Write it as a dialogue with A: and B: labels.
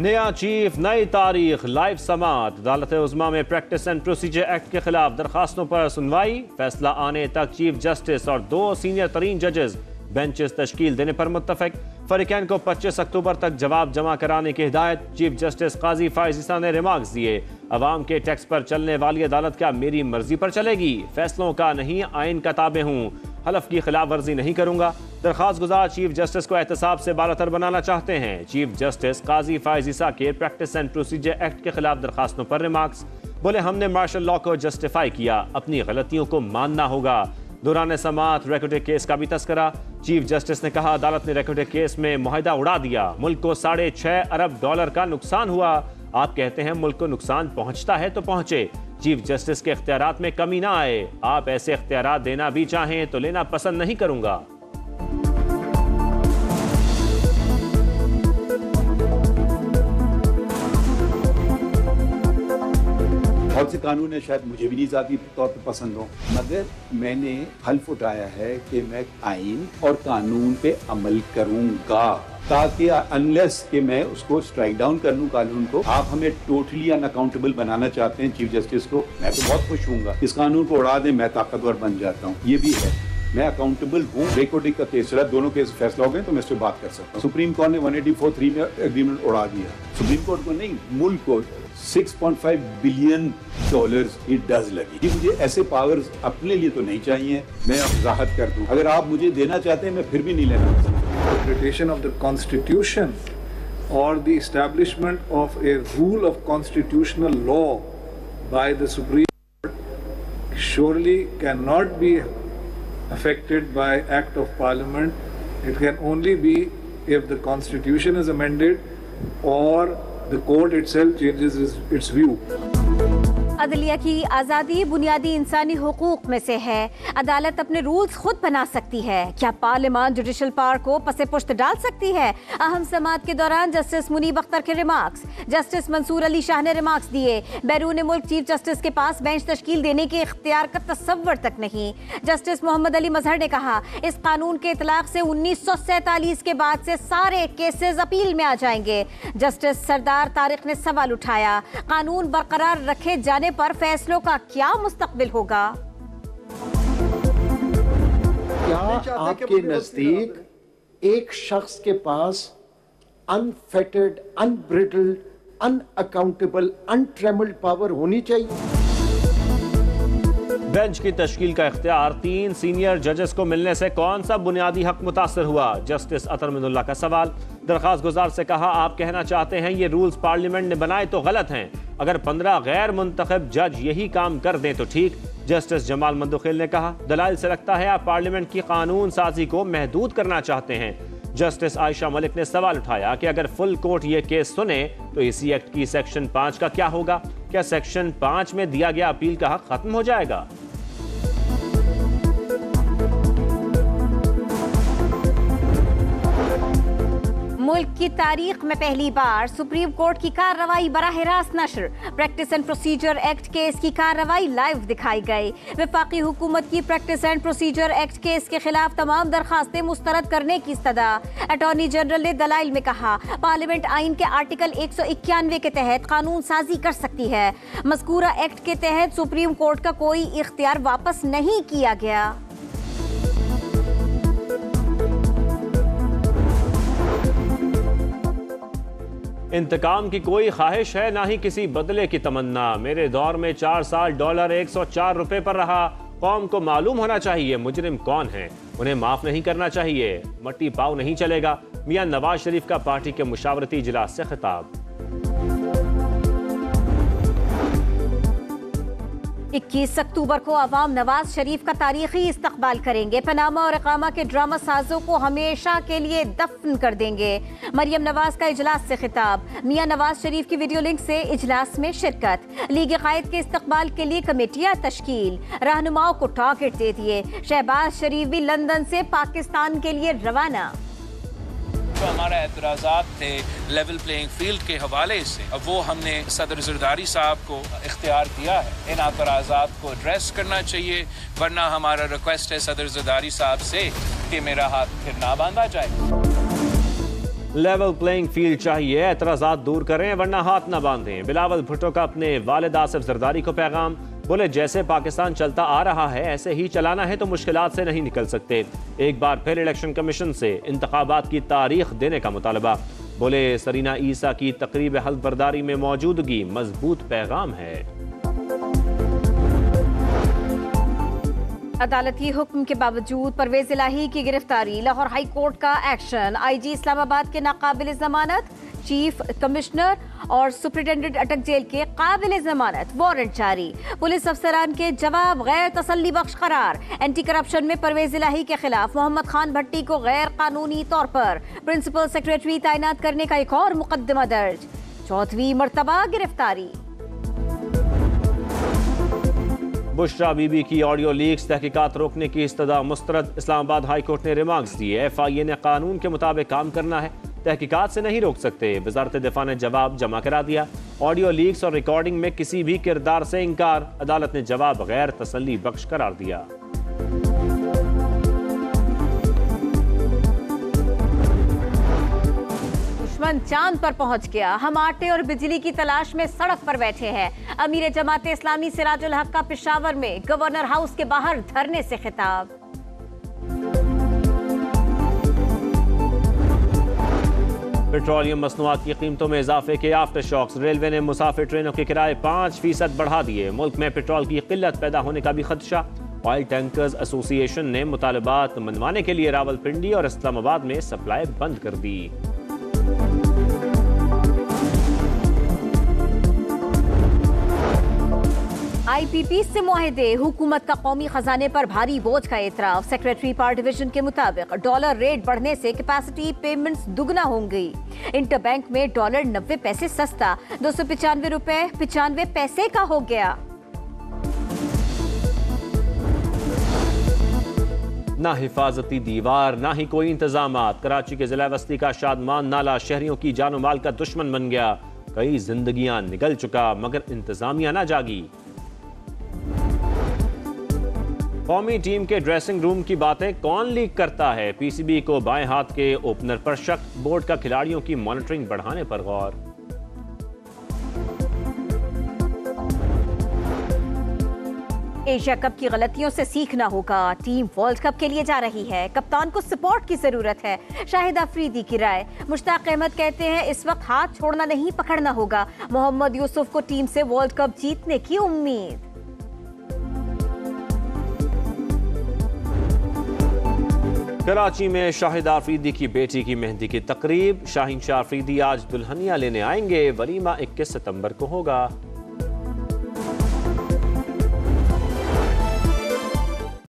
A: नया चीफ, नई तारीख, लाइव समात। अदालत उज़्मा में प्रैक्टिस एंड प्रोसीजर एक्ट के खिलाफ दरखास्तों पर सुनवाई। फैसला आने तक चीफ जस्टिस और 2 सीनियर तरीन जजेस बेंचेस तश्कील देने पर मुत्तफिक। फरीकैन को 25 अक्टूबर तक जवाब जमा कराने की हिदायत। चीफ जस्टिस काजी फाइज ईसा ने रिमार्क्स दिए, अवाम के टैक्स पर चलने वाली अदालत क्या मेरी मर्जी पर चलेगी? फैसलों का नहीं, आइन का ताबे हूँ, हलफ की खिलाफ वर्जी नहीं करूंगा। दरखास्त गुजार चीफ जस्टिस को एहतसाब से बालातर बनाना चाहते हैं। चीफ जस्टिस काजी फाइज ईसा के प्रैक्टिस एंड प्रोसीजर एक्ट के खिलाफ दरखास्तों पर रिमार्क्स। बोले, हमने मार्शल लॉ को जस्टिफाई किया, अपनी गलतियों को मानना होगा। दौरान समात रेकोर्डेड केस का भी तस्करा। चीफ जस्टिस ने कहा, अदालत ने रेकोर्डेड केस में मुआहिदा उड़ा दिया, मुल्क को $6.5 अरब का नुकसान हुआ। आप कहते हैं मुल्क को नुकसान पहुंचता है तो पहुंचे, चीफ जस्टिस के इख्तियारात में कमी ना आए। आप ऐसे इख्तियारात देना भी चाहें तो लेना पसंद नहीं करूंगा।
B: बहुत से कानून है शायद मुझे भी नहीं ज़ाती तौर पर पसंद हो, मगर मैंने हल्फ उठाया है कि मैं आइन और कानून पे अमल करूंगा, ताकि अनलेस कि मैं उसको स्ट्राइक डाउन कर लूं कानून को। आप हमें टोटली अनअकाउंटेबल बनाना चाहते हैं चीफ जस्टिस को, मैं तो बहुत खुश हूँगा। इस कानून को उड़ा दें, मैं ताकतवर बन जाता हूँ, ये भी है। मैं अकाउंटेबल हूँ। रेकोर्डिंग का केस चला, दोनों केस फैसला हो गए तो मैं इस पर बात कर सकता हूँ। सुप्रीम कोर्ट ने 184(3) में एग्रीमेंट उड़ा दिया। सुप्रीम कोर्ट को नहीं, मुल्क को $6.5 बिलियन की डज लगी। कि मुझे ऐसे पावर्स अपने लिए तो नहीं चाहिए, मैं वजाहत कर दूं। अगर आप मुझे देना चाहते हैं मैं फिर भी नहीं लेना।
C: Interpretation of the Constitution or the establishment of a rule of constitutional law by the Supreme Court surely cannot be affected by Act of Parliament. It can only be if the Constitution is amended or the court itself changes its view.
D: अदलिया की आज़ादी बुनियादी इंसानी हुकूक में से है। अदालत अपने रूल्स खुद बना सकती है। क्या पार्लियामान जुडिशल पावर को पसे पुश्त डाल सकती है? अहम समात के दौरान जस्टिस मुनीब अख्तर के रिमार्क्स। जस्टिस मंसूर अली शाह ने रिमार्क्स दिए, बैरून मुल्क चीफ जस्टिस के पास बेंच तश्कील देने के इख्तियार का तस्वर तक नहीं। जस्टिस मोहम्मद अली मजहर ने कहा, इस कानून के इतलाक से 1947 के बाद से सारे केसेस अपील में आ जाएंगे। जस्टिस सरदार तारिक ने सवाल उठाया, कानून बरकरार रखे जाने पर फैसलों का क्या मुस्तकबिल होगा?
E: क्या आपके नजदीक एक शख्स के पास अनफेटेड, अनब्रिडल्ड, अनअकाउंटेबल, अनट्रेमल्ड पावर होनी चाहिए?
A: बेंच की तश्कील का इख्तियार 3 सीनियर जजेस को मिलने से कौन सा बुनियादी हक मुतासर हुआ? जस्टिस अतर मिनुल्लाह का सवाल। दरखास्त गुजार से कहा, आप कहना चाहते हैं ये रूल्स पार्लियामेंट ने बनाए तो गलत हैं, अगर 15 गैर मुंतखब जज यही काम कर दें तो ठीक। जस्टिस जमाल मंदुखिल ने कहा, दलाइल से लगता है आप पार्लियामेंट की कानून साजी को महदूद करना चाहते हैं। जस्टिस आयशा मलिक ने सवाल उठाया कि अगर फुल कोर्ट ये केस सुने तो इसी एक्ट की सेक्शन 5 का क्या होगा? क्या सेक्शन 5 में दिया गया अपील का हक खत्म हो जाएगा?
D: मुल्क की तारीख में पहली बार सुप्रीम कोर्ट की कार्रवाई बराह रास्त नशर। Practice and procedure act case की कार्रवाई लाइव दिखाई गई। वफाकी हुकूमत की practice and procedure act case के खिलाफ तमाम दरखास्तें मुस्तरद करने की इस्तदा। अटॉर्नी जनरल ने दलाइल में कहा, पार्लियामेंट आइन के आर्टिकल 191 के तहत कानून साजी कर सकती है। मज़कूरा एक्ट के तहत सुप्रीम कोर्ट का कोई इख्तियार वापस नहीं किया गया।
A: इंतकाम की कोई ख्वाहिश है, ना ही किसी बदले की तमन्ना। मेरे दौर में 4 साल डॉलर 104 रुपए पर रहा। कौम को मालूम होना चाहिए मुजरिम कौन है, उन्हें माफ नहीं करना चाहिए। मट्टी पाव नहीं चलेगा। मियां नवाज शरीफ का पार्टी के मुशावरती इजलास से खिताब।
D: 21 अक्टूबर को अवाम नवाज शरीफ का तारीखी इस्तकबाल करेंगे। पनामा और इकामा के ड्रामा साजों को हमेशा के लिए दफन कर देंगे। मरियम नवाज का इजलास से खिताब। मियां नवाज शरीफ की वीडियो लिंक से इजलास में शिरकत। लीग कायद के इस्तकबाल के लिए कमेटियां तश्कील। रहनुमाओं को टारगेट दे दिए। शहबाज शरीफ भी लंदन से पाकिस्तान के लिए रवाना।
F: जो हमारा एतराज़ात थे लेवल प्लेइंग फील्ड के हवाले से, अब वो हमने सदर ज़रदारी साहब को इख्तियार दिया है। इन एतराज़ात को एड्रेस करना चाहिए, वरना हमारा रिक्वेस्ट है सदर ज़रदारी साहब से कि मेरा हाथ फिर ना बांधा जाए।
A: लेवल प्लेइंग फील्ड चाहिए, एतराजात दूर करें वरना हाथ ना बांधें। बिलावल भुट्टो का अपने वालिद आसिफ जरदारी को पैगाम। बोले जैसे पाकिस्तान चलता आ रहा है ऐसे ही चलाना है तो मुश्किलात से नहीं निकल सकते। एक बार फिर इलेक्शन कमीशन से इंतखाबात की तारीख देने का मुतालबा। बोले सरीना ईसा की तकरीब हल्फ बर्दारी में मौजूदगी मजबूत पैगाम है।
D: अदालती हुक्म के बावजूद परवेज इलाही की गिरफ्तारी, लाहौर हाई कोर्ट का एक्शन। आईजी इस्लामाबाद के नाकाबिल जमानत, चीफ कमिश्नर और सुप्रिंटेंडेंट अटक जेल के काबिल जमानत, वारंट जारी। पुलिस अफसरान के जवाब गैर तसल्ली बख्श करार। एंटी करप्शन में परवेज इलाही के खिलाफ मोहम्मद खान भट्टी को गैर कानूनी तौर पर प्रिंसिपल सेक्रेटरी तैनात करने का एक और मुकदमा दर्ज। 4वीं मर्तबा गिरफ्तारी।
A: बुशरा बीबी की ऑडियो लीक्स, तहकीकात रोकने की इस्तदा मुस्तरद। इस्लामाबाद हाई कोर्ट ने रिमार्क्स दिए। FIA ने कानून के मुताबिक काम करना है, तहकीकात से नहीं रोक सकते। वजारत दिफा ने जवाब जमा करा दिया। ऑडियो लीक्स और रिकॉर्डिंग में किसी भी किरदार से इनकार। अदालत ने जवाब गैर तसल्ली बख्श करार दिया।
D: दुश्मन चांद पर पहुंच गया, हम आटे और बिजली की तलाश में सड़क पर बैठे हैं। अमीर जमात इस्लामी सिराजुल हक का पेशावर में गवर्नर हाउस के बाहर धरने से खिताब।
A: पेट्रोलियम मसनूआत की कीमतों में इजाफे के आफ्टर शॉक्स। रेलवे ने मुसाफिर ट्रेनों के किराए 5% बढ़ा दिए। मुल्क में पेट्रोल की किल्लत पैदा होने का भी खदशा। ऑयल टैंकर्स एसोसिएशन ने मुतालबात मनवाने के लिए रावलपिंडी और इस्लामाबाद में सप्लाई बंद कर दी।
D: IPP से मुआहदे, हुकूमत का कौमी खजाने पर भारी बोझ का एतराफ। सेक्रेटरी पावर डिवीजन के मुताबिक डॉलर रेट बढ़ने से कैपेसिटी पेमेंट्स दुगना होंगी। इंटरबैंक में डॉलर 90 पैसे सस्ता 295 रुपए 95 पैसे का हो गया।
A: ना हिफाजती दीवार ना ही कोई इंतजामात। कराची के जिला वस्ती का शादमान नाला शहरियों की जानो माल का दुश्मन बन गया। कई जिंदगियां निगल चुका मगर इंतजामिया ना जागी। कौमी टीम के ड्रेसिंग रूम की बातें कौन लीक करता है? PCB को बाएं हाथ के ओपनर पर शक। बोर्ड का खिलाड़ियों की मॉनिटरिंग बढ़ाने पर गौर।
D: एशिया कप की गलतियों से सीखना होगा। टीम वर्ल्ड कप के लिए जा रही है, कप्तान को सपोर्ट की जरूरत है। शाहिद अफरीदी की राय। मुश्ताक अहमद कहते हैं इस वक्त हाथ छोड़ना नहीं पकड़ना होगा। मोहम्मद यूसुफ को टीम से वर्ल्ड कप जीतने की उम्मीद।
A: कराची में शाहिद अफरीदी की बेटी की मेहंदी की तकरीब। शाहीन शाह अफरीदी आज दुल्हनिया लेने आएंगे। वलीमा 21 सितंबर को होगा।